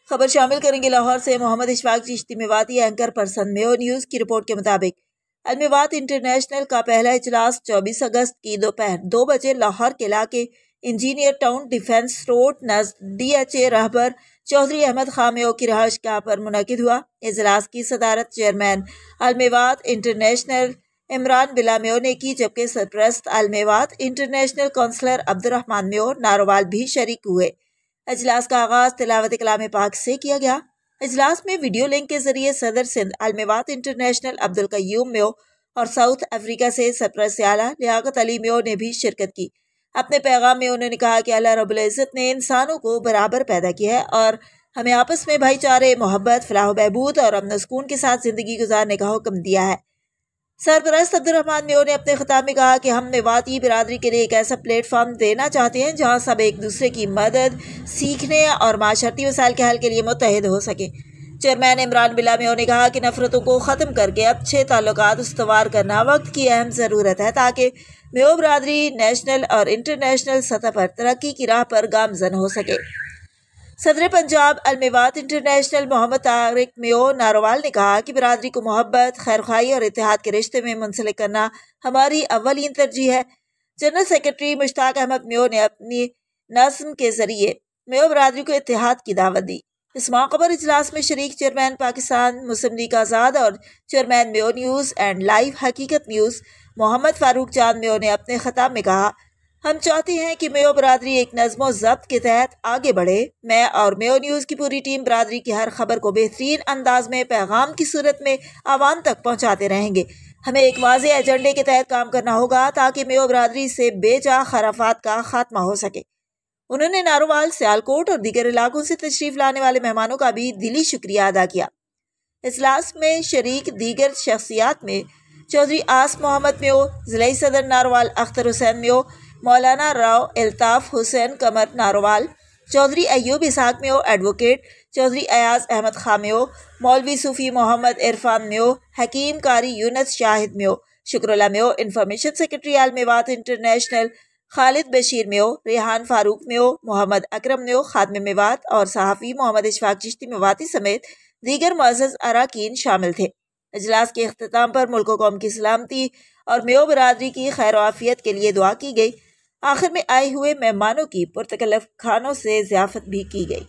خبر شامل کریں گے لاہور سے۔ محمد اشفاق چشتی میواتی اینکر پرسن۔ میو نیوز کی رپورٹ کے مطابق المیوات انٹرنیشنل کا پہلا اجلاس 24 اگست کی دوپہر 2 بجے لاہور کے علاقے انجینئر ٹاؤن ڈیفنس روڈ نزد DHA رہبر چودھری احمد خان میو کی رہائش گاہ پر منعقد ہوا۔ اجلاس کی صدارت چیئرمین المیوات انٹرنیشنل عمران بلا میو نے کی، جبکہ سرپرست المیوات انٹرنیشنل کونسلر عبدالرحمان میو ناروال بھی شریک ہوئے۔ اجلاس کا آغاز تلاوت کلام پاک سے کیا گیا۔ اجلاس میں ویڈیو لنک کے ذریعے صدر سندھ المیوات انٹرنیشنل عبدالقیوم میو اور ساؤتھ افریقہ سے سرپرست اعلیٰ لیاقت علی میو نے بھی شرکت کی۔ اپنے پیغام میں انہوں نے کہا کہ اللہ رب العزت نے انسانوں کو برابر پیدا کیا ہے اور ہمیں آپس میں بھائی چارے، محبت، فلاح و بہبود اور امن و سکون کے ساتھ زندگی گزارنے کا حکم دیا ہے۔ سرپرست عبدالرحمان میو نے اپنے خطاب میں کہا کہ ہم میواتی برادری کے لیے ایک ایسا پلیٹ فارم دینا چاہتے ہیں جہاں سب ایک دوسرے کی مدد، سیکھنے اور معاشرتی مسائل کے حل کے لیے متحد ہو سکیں۔ چیئرمین عمران بلا میو نے کہا کہ نفرتوں کو ختم کر کے اچھے تعلقات استوار کرنا وقت کی اہم ضرورت ہے تاکہ میو برادری نیشنل اور انٹرنیشنل سطح پر ترقی کی راہ پر گامزن ہو سکے۔ صدر پنجاب المیوات انٹرنیشنل محمد طارق میو ناروال نے کہا کہ برادری کو محبت، خیرخواہی اور اتحاد کے رشتے میں منسلک کرنا ہماری اولین ترجیح ہے۔ جنرل سیکرٹری مشتاق احمد میو نے اپنی نظم کے ذریعے میو برادری کو اتحاد کی دعوت دی۔ اس موقع پر اجلاس میں شریک چیئرمین پاکستان مسلم لیگ آزاد اور chairman mu news and live حقیقت نیوز محمد فاروق چاند میو نے اپنے خطاب میں کہا، ہم چاہتے ہیں کہ میو برادری ایک نظم و ضبط کے تحت آگے بڑھے۔ میں اور میو نیوز کی پوری ٹیم برادری کی ہر خبر کو بہترین انداز میں پیغام کی صورت میں عوام تک پہنچاتے رہیں گے۔ ہمیں ایک واضح ایجنڈے کے تحت کام کرنا ہوگا تاکہ میو برادری سے بے جا خرافات کا خاتمہ ہو سکے۔ انہوں نے ناروال، سیالکوٹ اور دیگر علاقوں سے تشریف لانے والے مہمانوں کا بھی دلی شکریہ ادا کیا۔ اجلاس میں شریک دیگر شخصیات میں چودھری آس محمد میو، ضلعی صدر ناروال اختر حسین میو، مولانا راؤ الطاف حسین قمر ناروال، چودھری ایوب اسحاق میو ایڈوکیٹ، چودھری ایاز احمد خان میو، مولوی صوفی محمد عرفان میو، حکیم قاری یونس شاہد میو، شکر اللہ میو، انفارمیشن سیکرٹری المیوات انٹرنیشنل خالد بشیر میو، ریحان فاروق میو، محمد اکرم میو، خادم میوات اور صحافی محمد اشفاق چشتی میواتی سمیت دیگر معزز اراکین شامل تھے۔ اجلاس کے اختتام پر ملک و قوم کی سلامتی اور میو برادری کی خیر و عافیت کے لیے دعا کی گئی۔ آخر میں آئے ہوئے مہمانوں کی پرتکلف کھانوں سے ضیافت بھی کی گئی۔